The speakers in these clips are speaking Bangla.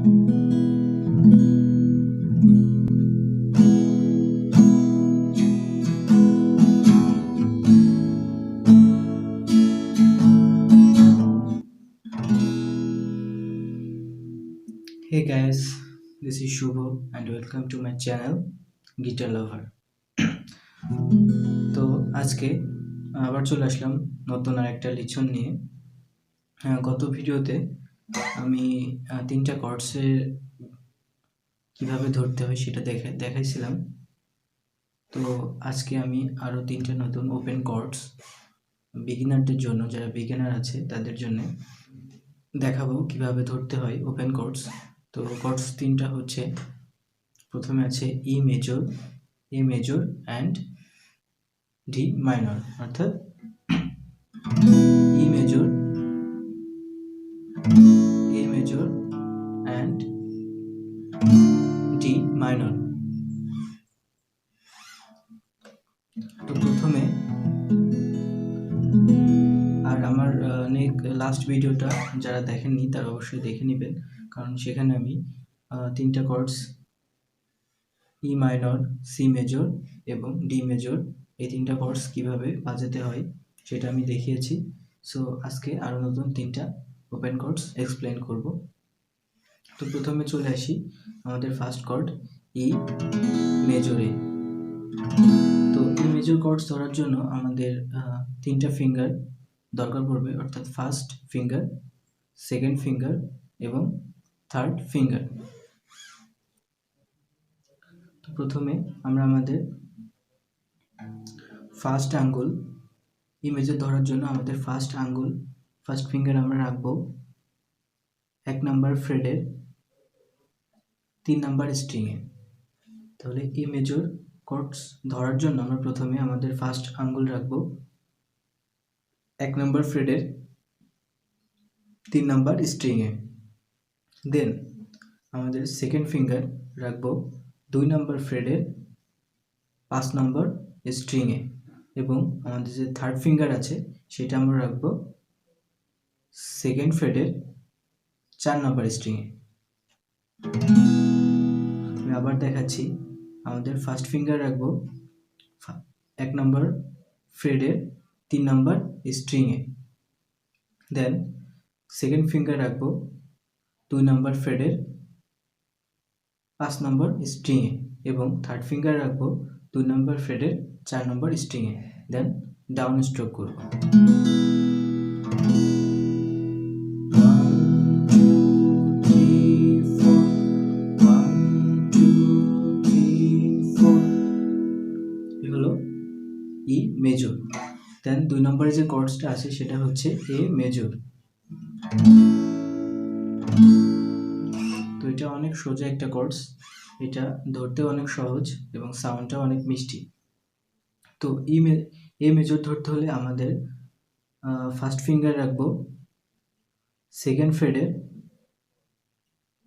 Hey guys, this is Shubho and welcome to my channel Guitar Lover. তো আজকে আবার চলে আসলাম নতুন আরেকটা লিসন নিয়ে। গত ভিডিওতে আমি তিনটা কর্ডসের কিভাবে ধরতে হয় সেটা দেখাইছিলাম। তো আজকে আমি আরও তিনটা নতুন ওপেন কর্ডস বিগিনারদের জন্য, যারা বিগিনার আছে তাদের জন্য দেখাবো কিভাবে ধরতে হয় ওপেন কর্ডস। তো কর্ডস তিনটা হচ্ছে, প্রথমে আছে E major, A major and D minor, অর্থাৎ E major, A major and D minor. তো প্রথমে, আর আমার লাস্ট ভিডিওটা যারা দেখেননি তারা অবশ্যই দেখে নেবেন, কারণ সেখানে আমি তিনটা chords E minor, C major এবং ডি মেজর, এই তিনটা কর্ডস কিভাবে বাজাতে হয় সেটা আমি দেখিয়েছি। সো আজকে আরও নতুন তিনটা ওপেন কর্ডস এক্সপ্লেন করব। তো প্রথমে চলে আসি আমাদের ফার্স্ট কর্ড ই মেজরে। তো ই মেজর কর্ডস ধরার জন্য আমাদের তিনটা ফিঙ্গার দরকার পড়বে, অর্থাৎ ফার্স্ট ফিঙ্গার, সেকেন্ড ফিঙ্গার এবং থার্ড ফিঙ্গার। তো প্রথমে আমরা আমাদের ফার্স্ট আঙ্গুল, ই মেজর ধরার জন্য আমাদের ফার্স্ট আঙ্গুল, ফার্স্ট ফিঙ্গার আমরা রাখবো 1 নাম্বার ফ্রেডের 3 নাম্বার স্ট্রিংয়ে। তাহলে ই মেজর কর্ডস ধরার জন্য আমরা প্রথমে আমাদের ফার্স্ট আঙ্গুল রাখবো 1 নাম্বার ফ্রেডের 3 নাম্বার স্ট্রিংয়ে। দেন আমাদের সেকেন্ড ফিঙ্গার রাখবো 2 নাম্বার ফ্রেডের 5 নাম্বার স্ট্রিংয়ে, এবং আমাদের যে থার্ড ফিঙ্গার আছে সেটা আমরা রাখবো সেকেন্ড ফ্রেডের 4 নাম্বার স্ট্রিংয়ে। আমি আবার দেখাচ্ছি, আমাদের ফার্স্ট ফিঙ্গার রাখবো 1 নাম্বার ফ্রেডের 3 নাম্বার স্ট্রিংয়ে, দেন সেকেন্ড ফিঙ্গার রাখবো 2 নাম্বার ফ্রেডের 5 নাম্বার স্ট্রিংয়ে, এবং থার্ড ফিঙ্গার রাখবো 2 নাম্বার ফ্রেডের 4 নাম্বার স্ট্রিংয়ে। দেন ডাউন স্ট্রোক করব। E major. দেন 2 নম্বরে যে কর্ডসটা আছে সেটা হচ্ছে এ মেজর। তো এটা অনেক সোজা একটা কর্ডস, এটা ধরতে অনেক সহজ এবং সাউন্ডটা অনেক মিষ্টি। তো এ মেজর ধরতে হলে আমাদের ফার্স্ট ফিঙ্গার রাখবো সেকেন্ড ফ্রেডের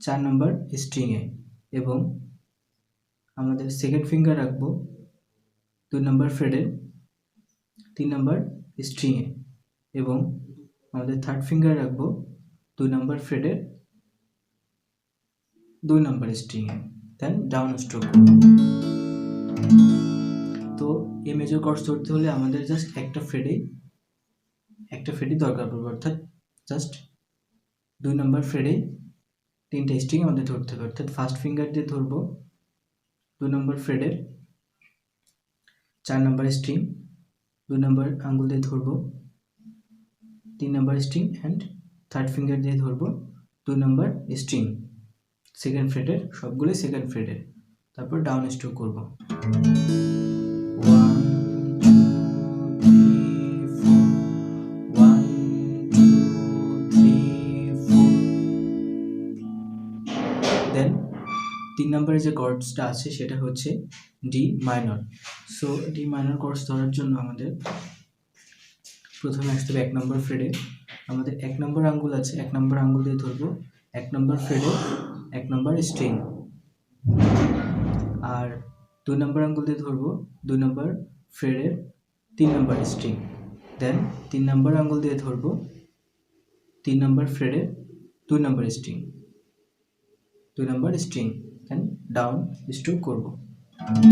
4 নম্বর স্ট্রিংয়ে, এবং আমাদের সেকেন্ড ফিঙ্গার রাখবো 2 নম্বর ফ্রেডের 3 নম্বর স্ট্রিংয়ে, এবং আমাদের থার্ড ফিঙ্গার রাখবো 2 নম্বর ফ্রেডের 2 নম্বর স্ট্রিংয়ে। Then down stroke. তো এ মেজর কর্ডস ধরতে হলে আমাদের জাস্ট একটা ফ্রেডই দরকার পড়বে, অর্থাৎ জাস্ট 2 নম্বর ফ্রেডে 3টা স্ট্রিং আমাদের ধরতে হবে। অর্থাৎ ফার্স্ট ফিঙ্গার দিয়ে ধরবো 2 নম্বর ফ্রেডের 4 নম্বর স্ট্রিং, 2 নম্বর আঙ্গুল দিয়ে ধরবো 3 নম্বর স্ট্রিং, অ্যান্ড থার্ড ফিঙ্গার দিয়ে ধরবো 2 নম্বর স্ট্রিং, সেকেন্ড ফ্রেডের, সবগুলোই সেকেন্ড ফ্রেডের। তারপর ডাউন স্ট্রোক করব। 1 2 3 4, 1 2 3 4। দেন 3 নম্বরে যে কর্ডসটা আছে সেটা হচ্ছে D minor. So D minor chords ধরার জন্য আমাদের প্রথমে আসতে হবে 1 নম্বর ফ্রেডে। আমাদের 1 নম্বর আঙ্গুল আছে, 1 নম্বর আঙ্গুল দিয়ে ধরবো 1 নম্বর ফ্রেডে 1 নম্বর স্ট্রিং, আর 2 নম্বর আঙ্গুল দিয়ে ধরবো 2 নম্বর ফ্রেডের 3 নম্বর স্ট্রিং। দেন 3 নম্বর আঙ্গুল দিয়ে ধরবো 3 নম্বর ফ্রেডের 2 number string. 2 number string then down stroke করব। 1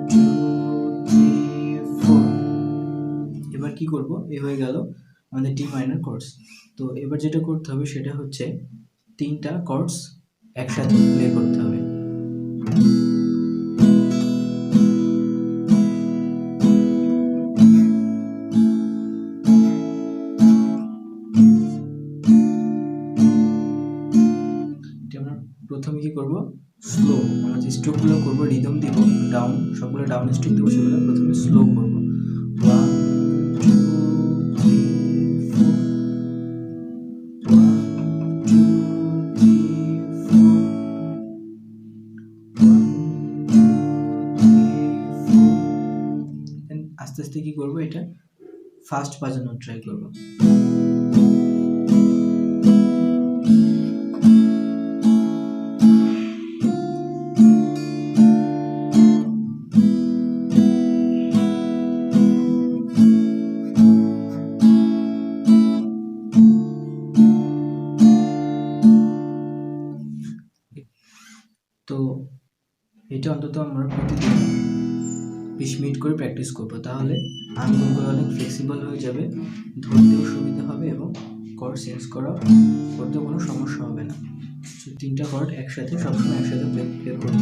2 3 4 এবার কি করব, এ হয়ে গেল আমাদের ডি মাইনর কর্ডস। তো এবার যেটা করতে হবে সেটা হচ্ছে 3টা কর্ডস একসাথে প্লে করতে হবে। আমরা প্রথমে কি করব, স্লো আমরা যে স্ট্রোকগুলো করব, রিদম দিব, ডাউন সবগুলো ডাউন স্ট্রোক দেবো, সেগুলো প্রথমে স্লো করব। 1 2 3 4 1 2 3 4 1 2 3 4 দেন আস্তে আস্তে কি করব, এটা ফাস্ট বাজানোর ট্রাই করব। তো এটা অন্তত আমরা প্রতিদিন 20 মিনিট করে প্র্যাকটিস করব, তাহলে আঙ্গুলগুলো অনেক ফ্লেক্সিবল হয়ে যাবে, ধরতেও সুবিধা হবে এবং কর্ড চেঞ্জ করতেও কোনো সমস্যা হবে না। 3টা কর্ড একসাথে সবসময় একসাথে প্লে করব।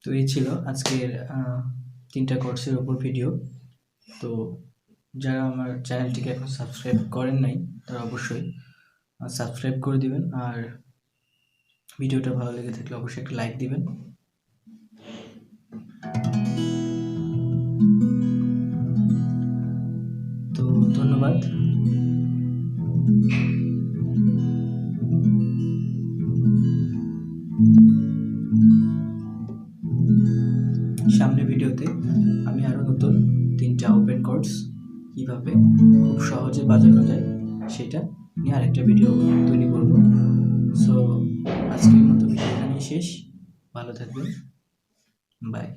তো এই ছিল আজকের 3টা কর্ডসের উপর ভিডিও। তো যারা আমার চ্যানেলটিকে এখন সাবস্ক্রাইব করেন নাই তারা অবশ্যই সাবস্ক্রাইব করে দিবেন, আর ভিডিওটা ভালো লেগে থাকলে অবশ্যই একটা লাইক দিবেন। তো ধন্যবাদ। সামনের ভিডিওতে আমি আরো নতুন 3টা ওপেন কর্ডস কিভাবে খুব সহজে বাজানো যায় সেটা নিয়ে আরেকটা ভিডিও তৈরি করব। সো আজকের মতো ভিডিও এখানেই শেষ। ভালো থাকবেন, বাই।